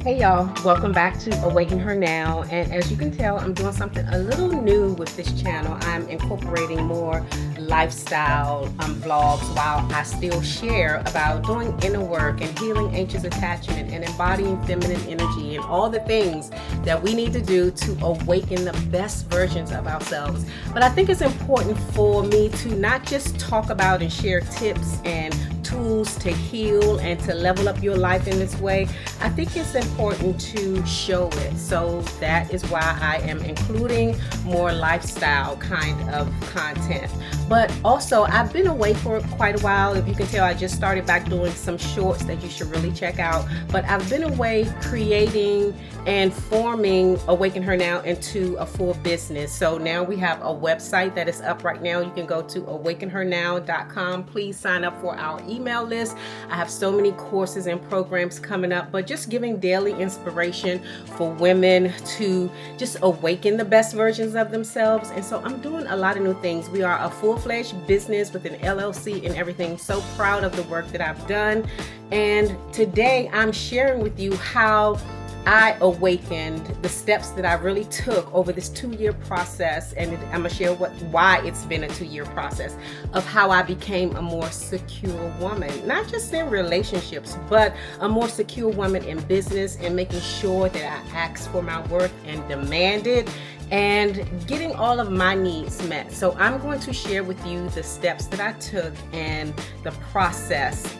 Hey y'all, welcome back to Awaken Her Now. And as you can tell, I'm doing something a little new with this channel. I'm incorporating more lifestyle vlogs while I still share about doing inner work and healing anxious attachment and embodying feminine energy and all the things that we need to do to awaken the best versions of ourselves. But I think it's important for me to not just talk about and share tips and tools to heal and to level up your life in this way. I think it's important to show it. So that is why I am including more lifestyle kind of content. But also, I've been away for quite a while. If you can tell, I just started back doing some shorts that you should really check out. But I've been away creating and forming Awaken Her Now into a full business. So now we have a website that is up right now. You can go to awakenhernow.com. Please sign up for our email list. I have so many courses and programs coming up, but just giving daily inspiration for women to just awaken the best versions of themselves. And so I'm doing a lot of new things. We are a full-fledged business with an LLC and everything. So proud of the work that I've done. And today I'm sharing with you how I awakened, the steps that I really took over this 2-year process, and I'm gonna share why it's been a 2-year process of how I became a more secure woman, not just in relationships, but a more secure woman in business, and making sure that I ask for my worth and demand it, and getting all of my needs met. So I'm going to share with you the steps that I took and the process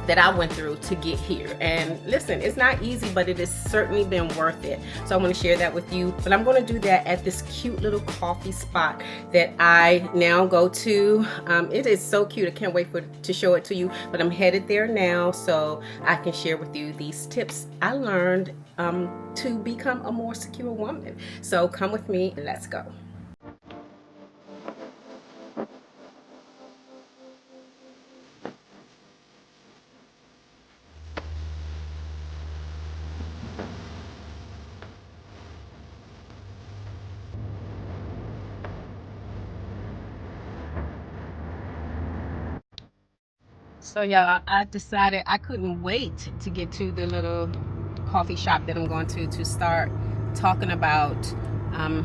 that I went through to get here. And listen, it's not easy, but it has certainly been worth it. So I'm going to share that with you, but I'm going to do that at this cute little coffee spot that I now go to. It is so cute. I can't wait to show it to you, but I'm headed there now so I can share with you these tips I learned to become a more secure woman. So come with me and let's go. So yeah, I decided I couldn't wait to get to the little coffee shop that I'm going to start talking about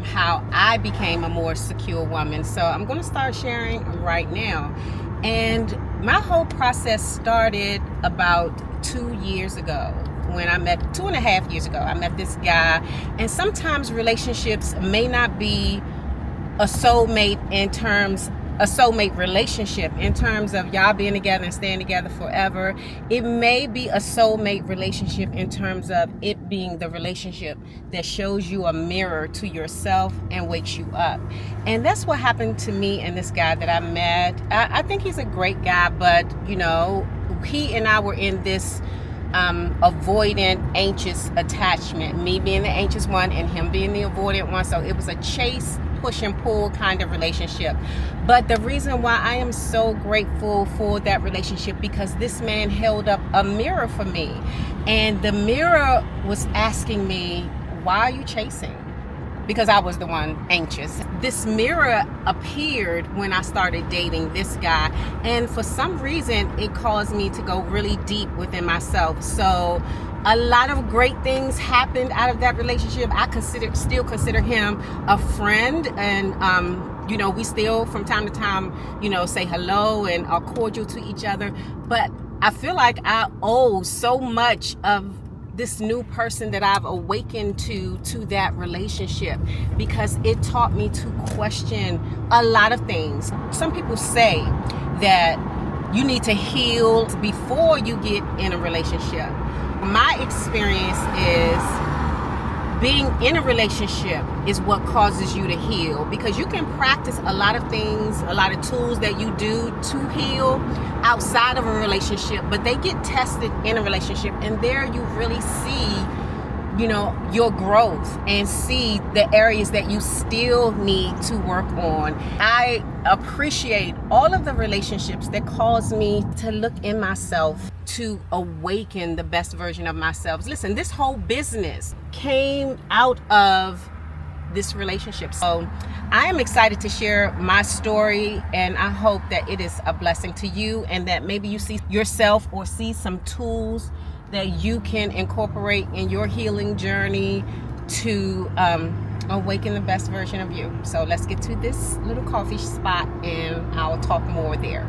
how I became a more secure woman. So I'm going to start sharing right now. And my whole process started about 2 years ago when I met, 2.5 years ago, I met this guy. And sometimes relationships may not be a soulmate relationship in terms of y'all being together and staying together forever. It may be a soulmate relationship in terms of it being the relationship that shows you a mirror to yourself and wakes you up. And that's what happened to me and this guy that I met. I think he's a great guy, but you know, he and I were in this avoidant, anxious attachment, me being the anxious one and him being the avoidant one. So it was a chase, push and pull kind of relationship. But the reason why I am so grateful for that relationship, because this man held up a mirror for me, and the mirror was asking me, why are you chasing? Because I was the one anxious. This mirror appeared when I started dating this guy, and for some reason it caused me to go really deep within myself. So a lot of great things happened out of that relationship. I still consider him a friend, and you know, we still from time to time, you know, say hello and are cordial to each other. But I feel like I owe so much of this new person that I've awakened to that relationship, because it taught me to question a lot of things. Some people say that you need to heal before you get in a relationship. My experience is being in a relationship is what causes you to heal, because you can practice a lot of things, a lot of tools that you do to heal outside of a relationship, but they get tested in a relationship, and there you really see, you know, your growth and see the areas that you still need to work on. I appreciate all of the relationships that cause me to look in myself, to awaken the best version of myself. Listen, this whole business came out of this relationship. So I am excited to share my story, and I hope that it is a blessing to you, and that maybe you see yourself or see some tools that you can incorporate in your healing journey to awaken the best version of you. So let's get to this little coffee spot and I'll talk more there.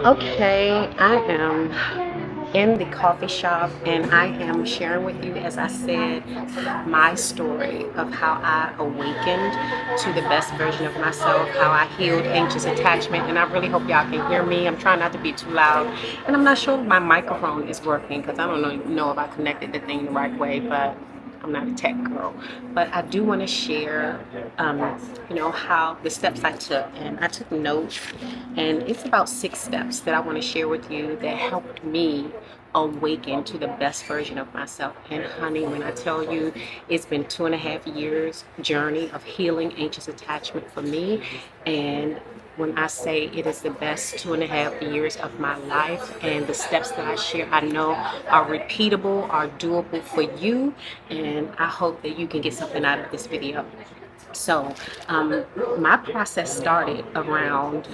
Okay, I am in the coffee shop and I am sharing with you, as I said, my story of how I awakened to the best version of myself, how I healed anxious attachment, and I really hope y'all can hear me. I'm trying not to be too loud, and I'm not sure if my microphone is working because I don't know if I connected the thing the right way, but I'm not a tech girl. But I do want to share, how the steps I took, and I took notes, and it's about 6 steps that I want to share with you that helped me awaken to the best version of myself. And honey, when I tell you, it's been 2.5 years journey of healing anxious attachment for me. And when I say it is the best 2.5 years of my life, and the steps that I share, I know are repeatable, are doable for you, and I hope that you can get something out of this video. So, my process started around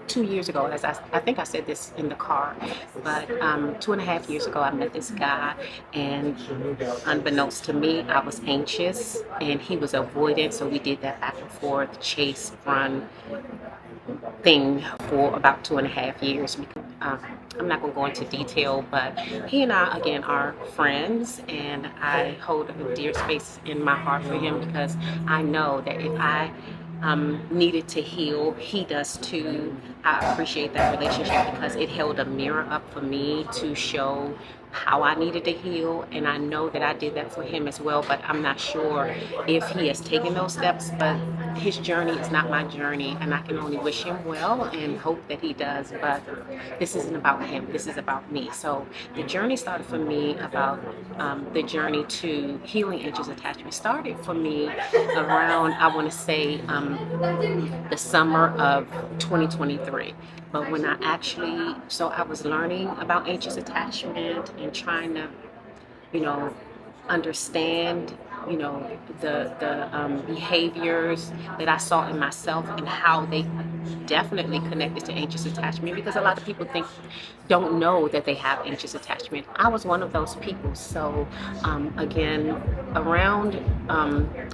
2 years ago. As I think I said this in the car, but 2.5 years ago, I met this guy, and unbeknownst to me, I was anxious, and he was avoidant. So we did that back and forth, chase, run thing for about 2.5 years. I'm not going to go into detail, but he and I, again, are friends, and I hold a dear space in my heart for him because I know that if I needed to heal, he does too. I appreciate that relationship because it held a mirror up for me to show how I needed to heal, and I know that I did that for him as well, but I'm not sure if he has taken those steps. But his journey is not my journey, and I can only wish him well and hope that he does. But this isn't about him, this is about me. So the journey started for me about the journey to healing anxious attachment started for me around, I want to say, the summer of 2023. But when I actually, so I was learning about anxious attachment and trying to, you know, understand, the behaviors that I saw in myself and how they definitely connected to anxious attachment, because a lot of people don't know that they have anxious attachment. I was one of those people. So again, around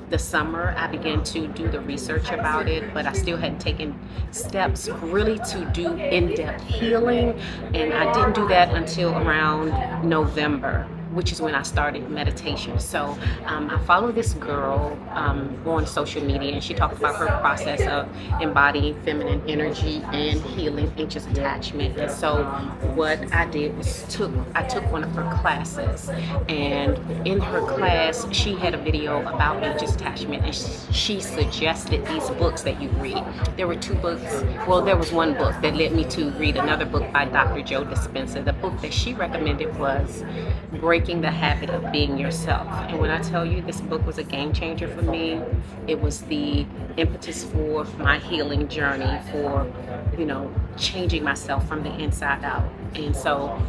the summer, I began to do the research about it, but I still hadn't taken steps really to do in-depth healing, and I didn't do that until around November, which is when I started meditation. So I follow this girl on social media, and she talked about her process of embodying feminine energy and healing anxious attachment. And so what I did was I took one of her classes, and in her class she had a video about anxious attachment, and she suggested these books that you read. There were 2 books. Well, there was one book that led me to read another book by Dr. Joe Dispenza. The book that she recommended was Breaking the Habit of Being Yourself. And when I tell you this book was a game changer for me, it was the impetus for my healing journey, for, changing myself from the inside out. And so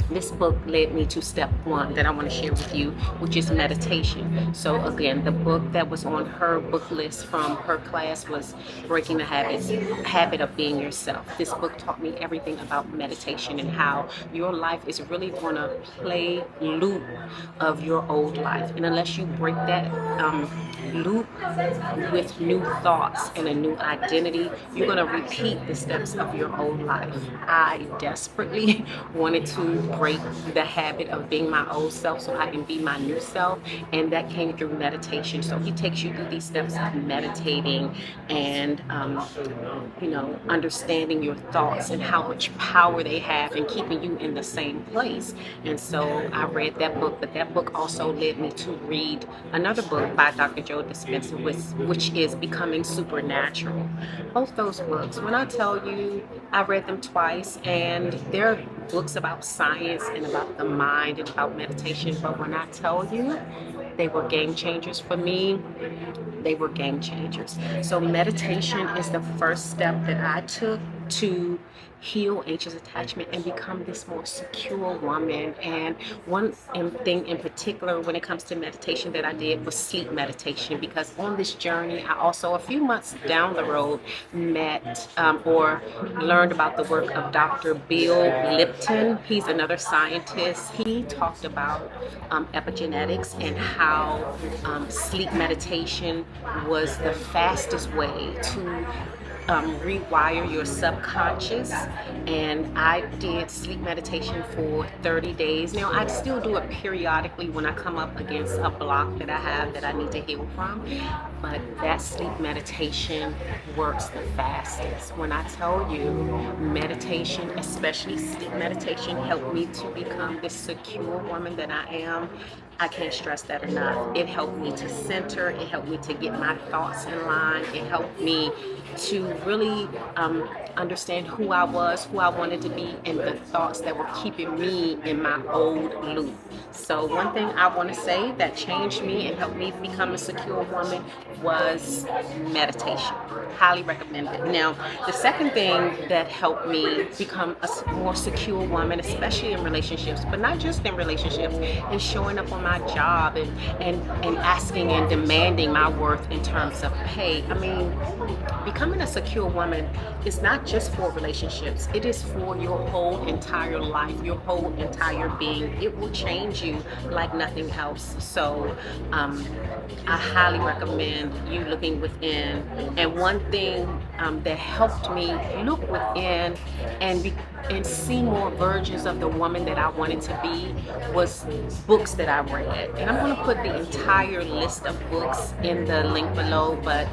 this book led me to step 1 that I want to share with you, which is meditation. So again, the book that was on her book list from her class was Breaking the Habit of Being Yourself. This book taught me everything about meditation and how your life is really going to play loop of your old life. And unless you break that loop with new thoughts and a new identity, you're going to repeat the steps of your old life. I desperately wanted to break the habit of being my old self so I can be my new self, and that came through meditation. So he takes you through these steps of meditating and understanding your thoughts and how much power they have in keeping you in the same place. And so I read that book, but that book also led me to read another book by Dr. Joe Dispenza, which is Becoming Supernatural. Both those books, when I tell you, I read them twice, and they're books about science and about the mind and about meditation. But when I tell you, they were game changers for me. They were game changers. So meditation is the first step that I took to heal anxious attachment and become this more secure woman. And one thing in particular when it comes to meditation that I did was sleep meditation, because on this journey I also, a few months down the road, met or learned about the work of Dr. Bill Lipton. He's another scientist. He talked about epigenetics and how sleep meditation was the fastest way to rewire your subconscious. And I did sleep meditation for 30 days. Now I still do it periodically when I come up against a block that I have that I need to heal from, but that sleep meditation works the fastest. When I tell you, meditation, especially sleep meditation, helped me to become this secure woman that I am. I can't stress that enough. It helped me to center. It helped me to get my thoughts in line. It helped me to really understand who I was, who I wanted to be, and the thoughts that were keeping me in my old loop. So one thing I want to say that changed me and helped me become a secure woman was meditation. Highly recommend it. Now, the second thing that helped me become a more secure woman, especially in relationships, but not just in relationships, is showing up on my job and asking and demanding my worth in terms of pay. I mean, becoming a secure woman is not just for relationships. It is for your whole entire life, your whole entire being. It will change you like nothing else. So I highly recommend you looking within. And one thing that helped me look within and see more versions of the woman that I wanted to be was books that I read. And I'm going to put the entire list of books in the link below, but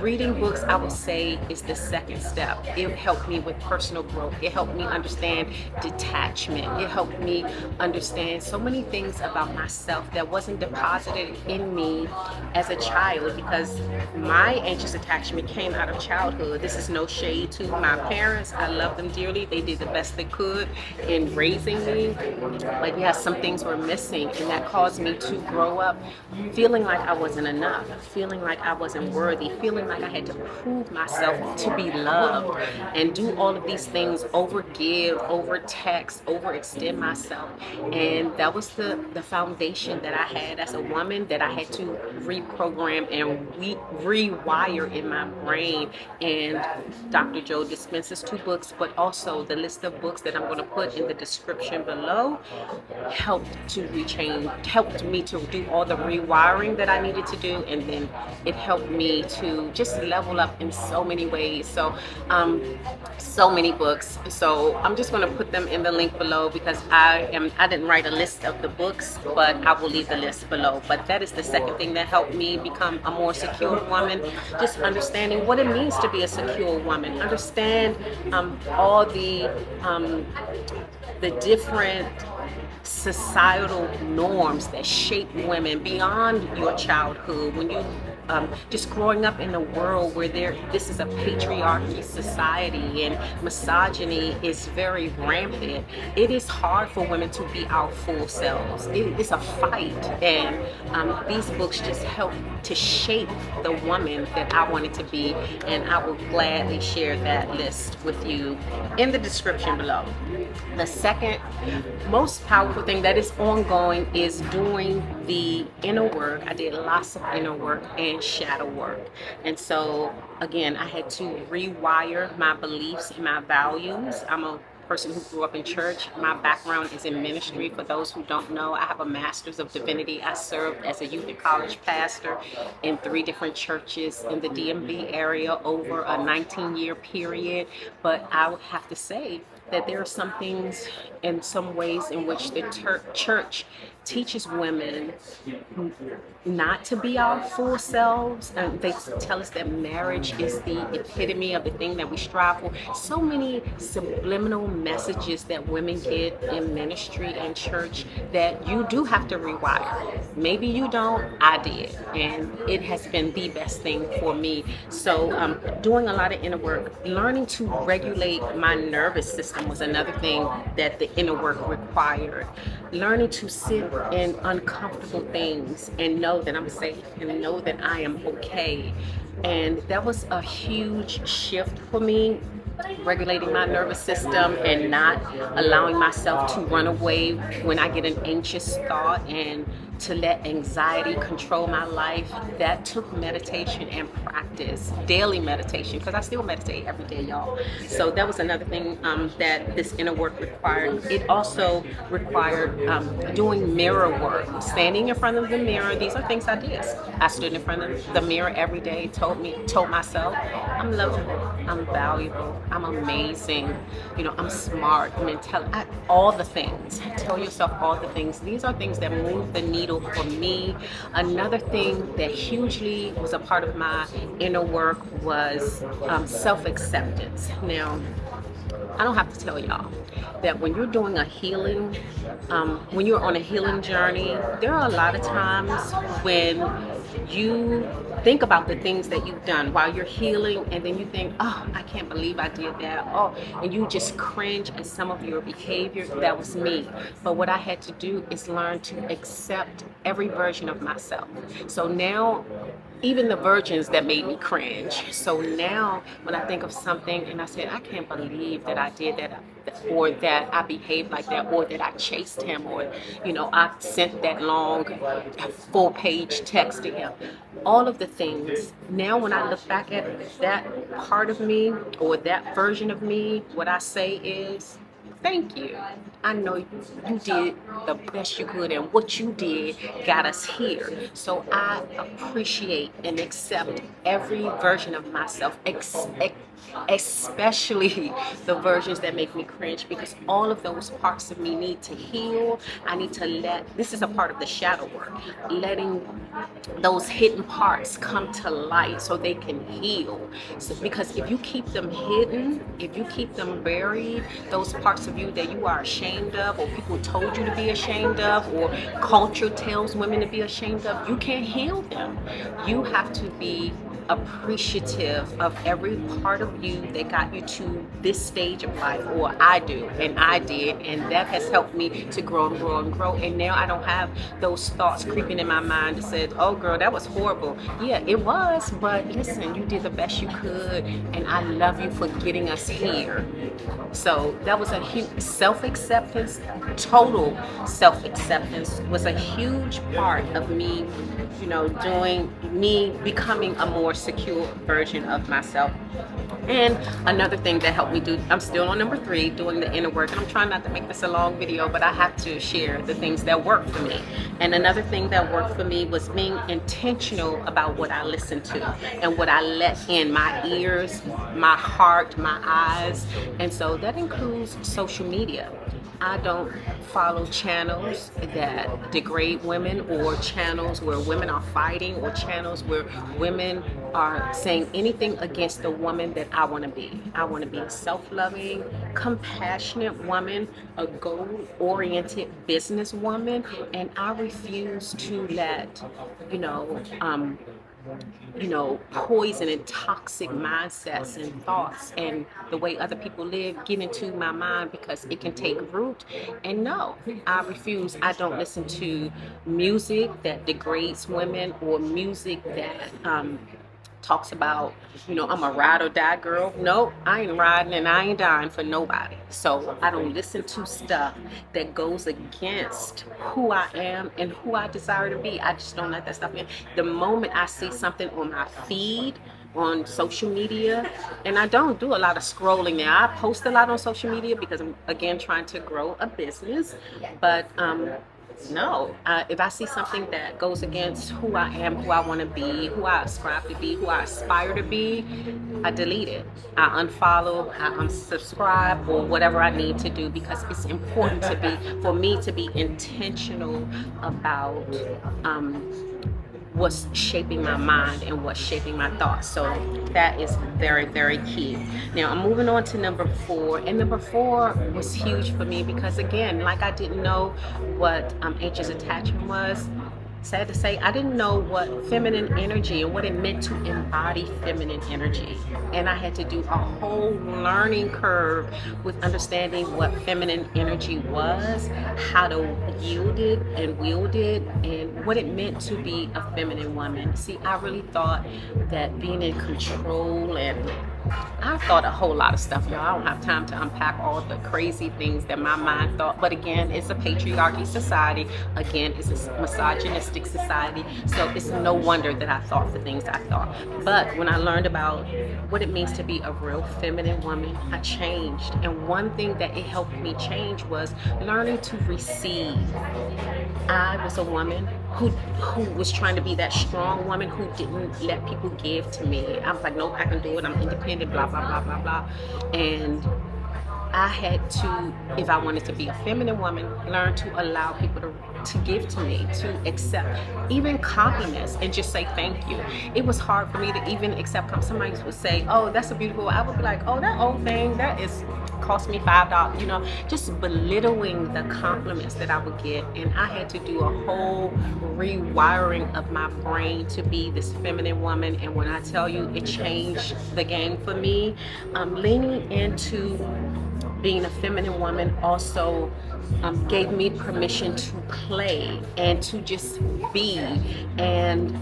reading books, I would say, is the second step. It helped me with personal growth. It helped me understand detachment. It helped me understand so many things about myself that wasn't deposited in me as a child, because my anxious attachment came out of childhood. This is no shade to my parents. I love them dearly. They did the best they could in raising me. But yes, some things were missing, and that caused me to grow up feeling like I wasn't enough, feeling like I wasn't worthy, feeling like I had to prove myself to be loved and do all of these things, overgive, over text, overextend myself. And that was the foundation that I had as a woman that I had to reprogram and rewire in my brain. And Dr. Joe Dispenza's 2 books, but also the list of books that I'm going to put in the description below, helped me to do all the rewiring that I needed to do, and then it helped me to just level up in so many ways. So so many books. So I'm just going to put them in the link below, because I didn't write a list of the books, but I will leave the list below. But that is the second thing that helped me become a more secure woman, just understanding what it means to be a secure woman, understand all the different societal norms that shape women beyond your childhood. When you just growing up in a world where this is a patriarchy society and misogyny is very rampant, it is hard for women to be our full selves. It's a fight, and these books just help to shape the woman that I wanted to be, and I will gladly share that list with you in the description below. The second most powerful thing that is ongoing is doing the inner work. I did lots of inner work and shadow work. And so again, I had to rewire my beliefs and my values. I'm a person who grew up in church. My background is in ministry. For those who don't know, I have a master's of divinity. I served as a youth and college pastor in 3 different churches in the DMV area over a 19-year period. But I would have to say that there are some things in some ways in which the church teaches women not to be our full selves. And they tell us that marriage is the epitome of the thing that we strive for. So many subliminal messages that women get in ministry and church that you do have to rewire. Maybe you don't, I did. And it has been the best thing for me. So doing a lot of inner work, learning to regulate my nervous system was another thing that the inner work required. Learning to sit in uncomfortable things and know that I'm safe and know that I am okay. And that was a huge shift for me, regulating my nervous system and not allowing myself to run away when I get an anxious thought and to let anxiety control my life. That took meditation and practice, daily meditation, because I still meditate every day, y'all. So that was another thing that this inner work required. It also required doing mirror work, standing in front of the mirror. These are things I did. I stood in front of the mirror every day, told myself, I'm lovable, I'm valuable, I'm amazing, I'm smart, I'm intelligent, all the things. Tell yourself all the things. These are things that move the needle for me. Another thing that hugely was a part of my inner work was self-acceptance. Now, I don't have to tell y'all that when you're doing a healing, when you're on a healing journey, there are a lot of times when you think about the things that you've done while you're healing, and then you think, oh, I can't believe I did that. Oh, and you just cringe at some of your behavior. That was me. But what I had to do is learn to accept every version of myself. So now, even the versions that made me cringe. So now when I think of something and I say, I can't believe that I did that, or that I behaved like that, or that I chased him, or I sent that long full page text to him. All of the things. Now when I look back at that part of me or that version of me, what I say is, thank you. I know you did the best you could, and what you did got us here. So I appreciate and accept every version of myself, especially the versions that make me cringe, because all of those parts of me need to heal. I need to this is a part of the shadow work, letting those hidden parts come to light so they can heal. So, because if you keep them hidden, if you keep them buried, those parts of you that you are ashamed of, or people told you to be ashamed of, or culture tells women to be ashamed of, you can't heal them. You have to be appreciative of every part of you that got you to this stage of life, or I do, and I did, and that has helped me to grow and grow and grow. And now I don't have those thoughts creeping in my mind that said, oh girl, that was horrible. Yeah, it was, but listen, you did the best you could, and I love you for getting us here. So that was a huge self-acceptance. Total self-acceptance was a huge part of me, becoming a more secure version of myself. And another thing that helped me do, I'm still on number 3, doing the inner work. And I'm trying not to make this a long video, but I have to share the things that work for me. And another thing that worked for me was being intentional about what I listen to and what I let in my ears, my heart, my eyes. And so that includes social media. I don't follow channels that degrade women, or channels where women are fighting, or channels where women are saying anything against the woman that I want to be. I want to be a self-loving, compassionate woman, a goal-oriented businesswoman, and I refuse to let, poison and toxic mindsets and thoughts and the way other people live get into my mind, because it can take root. And no, I refuse. I don't listen to music that degrades women, or music that talks about, I'm a ride or die girl. No, I ain't riding and I ain't dying for nobody. So I don't listen to stuff that goes against who I am and who I desire to be. I just don't let that stuff in. The moment I see something on my feed on social media, and I don't do a lot of scrolling there. I post a lot on social media because I'm again trying to grow a business, but no, if I see something that goes against who I am, who I want to be, who I ascribe to be, who I aspire to be, I delete it. I unfollow, I unsubscribe, or whatever I need to do, because it's important to be, for me to be intentional about um, what's shaping my mind and what's shaping my thoughts. So that is very, very key. Now I'm moving on to number 4, and number 4 was huge for me because, again, like I didn't know what anxious attachment was. Sad to say, I didn't know what feminine energy and what it meant to embody feminine energy. And I had to do a whole learning curve with understanding what feminine energy was, how to yield it and wield it, and what it meant to be a feminine woman. See, I really thought that being in control, and I thought a whole lot of stuff, y'all. I don't have time to unpack all the crazy things that my mind thought. But again, it's a patriarchy society. Again, it's a misogynistic society. So it's no wonder that I thought the things I thought. But when I learned about what it means to be a real feminine woman, I changed. And one thing that it helped me change was learning to receive. I was a woman who was trying to be that strong woman who didn't let people give to me. I was like, nope, I can do it. I'm independent, blah, blah, blah, blah, blah. And I had to, if I wanted to be a feminine woman, learn to allow people to give to me, to accept even compliments and just say thank you. It was hard for me to even accept compliments. Somebody would say, oh, that's a beautiful, I would be like, oh, that old thing, that is cost me $5, you know, just belittling the compliments that I would get. And I had to do a whole rewiring of my brain to be this feminine woman. And when I tell you, it changed the game for me. Leaning into being a feminine woman also gave me permission to play and to just be and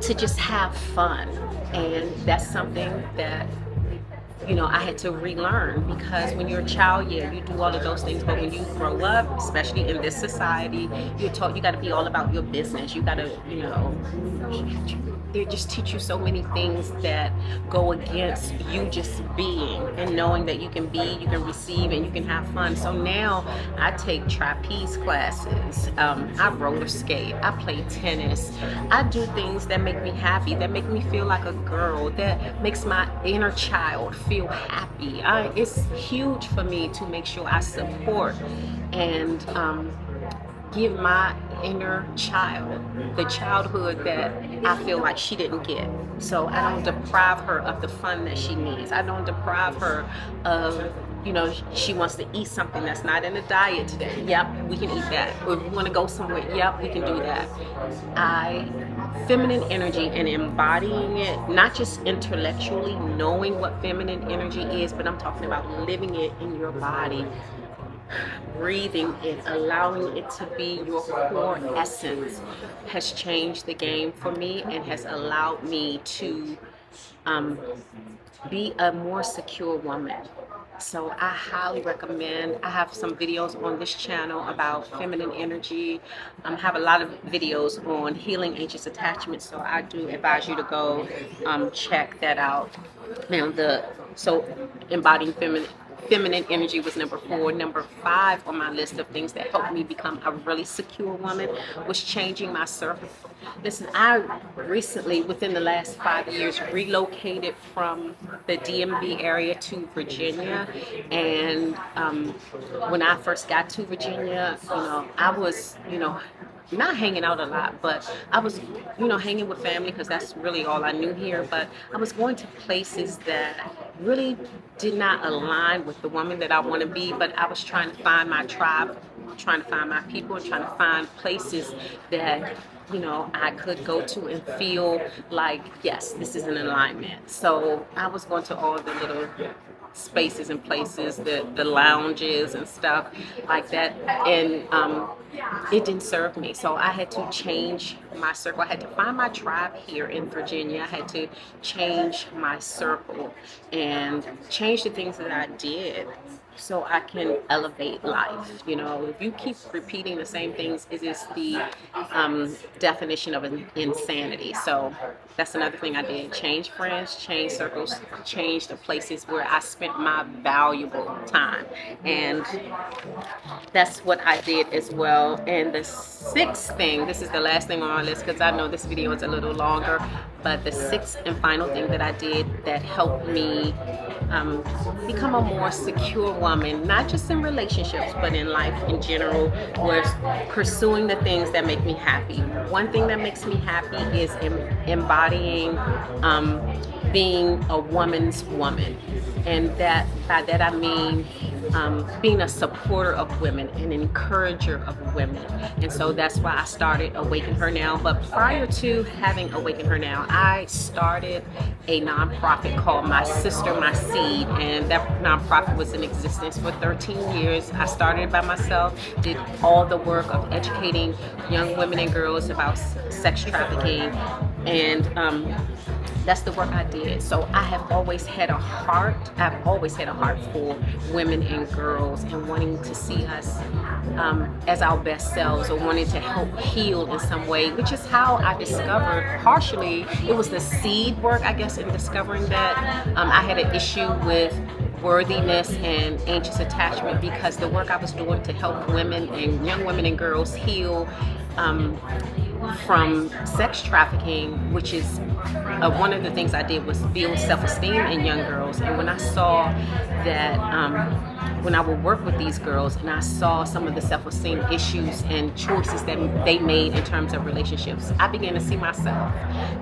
to just have fun. And that's something that, you know, I had to relearn, because when you're a child, yeah, you do all of those things, but when you grow up, especially in this society, you're taught you got to be all about your business. You got to, you know, they just teach you so many things that go against you just being and knowing that you can be, you can receive, and you can have fun. So now I take trapeze classes, I roller skate, I play tennis, I do things that make me happy, that make me feel like a girl, that makes my inner child feel happy. It's huge for me to make sure I support and give my inner child the childhood that I feel like she didn't get. So I don't deprive her of the fun that she needs. I don't deprive her of, you know, she wants to eat something that's not in the diet today. Yep, we can eat that. Or if we want to go somewhere, yep, we can do that. Feminine energy and embodying it, not just intellectually knowing what feminine energy is, but I'm talking about living it in your body, breathing it, allowing it to be your core essence, has changed the game for me and has allowed me to be a more secure woman. So I highly recommend. I have some videos on this channel about feminine energy. I have a lot of videos on healing anxious attachment, so I do advise you to go check that out. Now so embodying feminine energy was number 4. Number 5 on my list of things that helped me become a really secure woman was changing my circle. Listen, I recently, within the last 5 years, relocated from the DMV area to Virginia. And when I first got to Virginia, you know, I was, you know, not hanging out a lot, but I was, you know, hanging with family because that's really all I knew here. But I was going to places that really did not align with the woman that I want to be, but I was trying to find my tribe, trying to find my people, and trying to find places that, you know, I could go to and feel like, yes, this is an alignment. So I was going to all the little spaces and places, the lounges and stuff like that, and it didn't serve me. So I had to change my circle. I had to find my tribe here in Virginia. I had to change my circle and change the things that I did. so I can elevate life. You know, if you keep repeating the same things, it is the definition of insanity. So that's another thing I did: change friends, change circles, change the places where I spent my valuable time. And that's what I did as well. And the sixth thing, this is the last thing on my list because I know this video is a little longer, but the sixth and final thing that I did that helped me become a more secure woman, not just in relationships, but in life in general, was pursuing the things that make me happy. One thing that makes me happy is embodying being a woman's woman. And that by that I mean being a supporter of women, an encourager of women. And so that's why I started Awaken Her Now. But prior to having Awaken Her Now, I started a nonprofit called My Sister, My Seed. And that nonprofit was in existence for 13 years. I started it by myself, did all the work of educating young women and girls about sex trafficking. And that's the work I did. So I have always had a heart. I've always had a heart for women and girls and wanting to see us as our best selves, or wanting to help heal in some way, which is how I discovered, partially, it was the seed work, I guess, in discovering that I had an issue with worthiness and anxious attachment, because the work I was doing to help women and young women and girls heal from sex trafficking, which is one of the things I did was build self-esteem in young girls. And when I saw that, when I would work with these girls and I saw some of the self-esteem issues and choices that they made in terms of relationships, I began to see myself.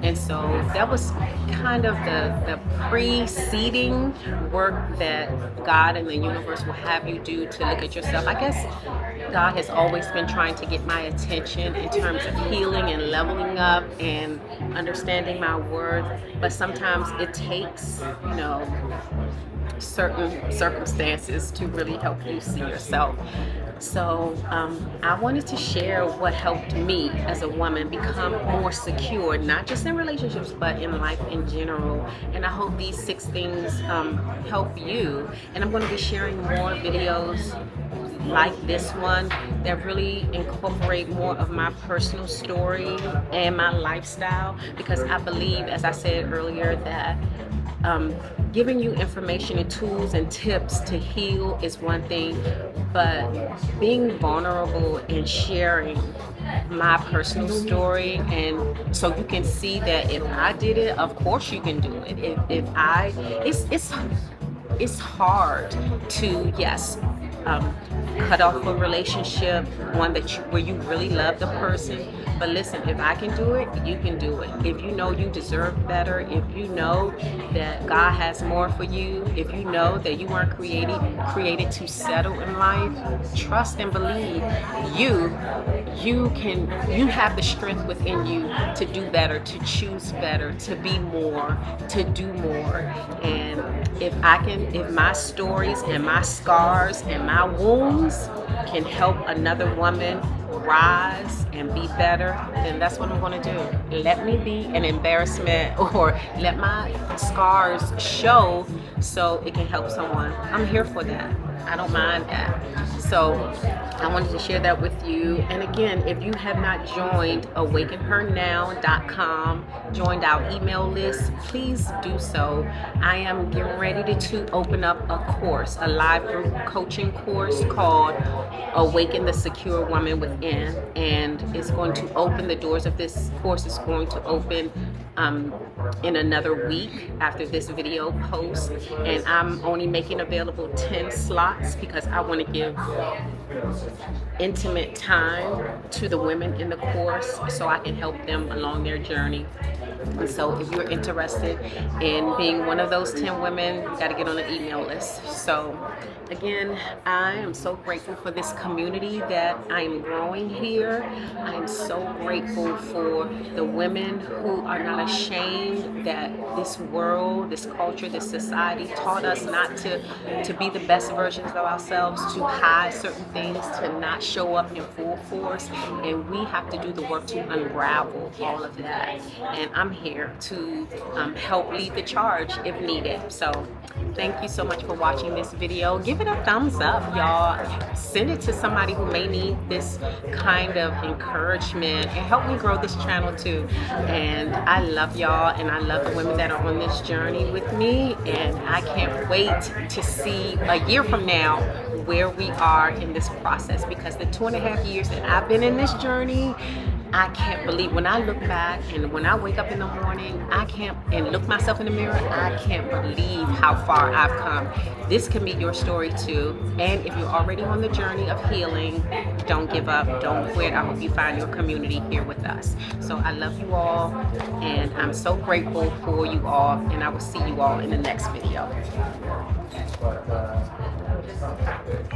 And so that was kind of the preceding work that God and the universe will have you do to look at yourself. I guess God has always been trying to get my attention in terms of healing and leveling up and understanding my worth. But sometimes it takes, certain circumstances to really help you see yourself. So I wanted to share what helped me as a woman become more secure, not just in relationships, but in life in general. And I hope these 6 things help you. And I'm going to be sharing more videos like this one that really incorporate more of my personal story and my lifestyle, because I believe, as I said earlier, that giving you information and tools and tips to heal is one thing, but being vulnerable and sharing my personal story, and so you can see that if I did it, of course you can do it. It's hard to, yes, cut off a relationship, one where you really love the person. But listen, if I can do it, you can do it. If you know you deserve better, if you know that God has more for you, if you know that you weren't created to settle in life, trust and believe you have the strength within you to do better, to choose better, to be more, to do more. And if my stories and my scars and my wounds can help another woman rise and be better, then that's what I'm going to do. Let me be an embarrassment, or let my scars show so it can help someone. I'm here for that. I don't mind that. So I wanted to share that with you. And again, if you have not joined awakenhernow.com, joined our email list, please do so. I am getting ready to open up a course, a live group coaching course called Awaken the Secure Woman Within. And it's going to open, the doors of this course is going to open in another week after this video post. And I'm only making available 10 slots because I want to give intimate time to the women in the course so I can help them along their journey. And so if you're interested in being one of those 10 women, you got to get on the email list. So again, I am so grateful for this community that I'm growing here. I am so grateful for the women who are not ashamed that this world, this culture, this society taught us not to be the best versions of ourselves, to hide certain things, to not show up in full force. And we have to do the work to unravel all of that. And I'm I'm here to help lead the charge if needed. So thank you so much for watching this video. Give it a thumbs up, y'all. Send it to somebody who may need this kind of encouragement, and help me grow this channel too. And I love y'all, and I love the women that are on this journey with me, and I can't wait to see a year from now where we are in this process, because the 2.5 years that I've been in this journey, I can't believe, when I look back and when I wake up in the morning, and look myself in the mirror, I can't believe how far I've come. This can be your story too. And if you're already on the journey of healing, don't give up, don't quit. I hope you find your community here with us. So I love you all, and I'm so grateful for you all, and I will see you all in the next video.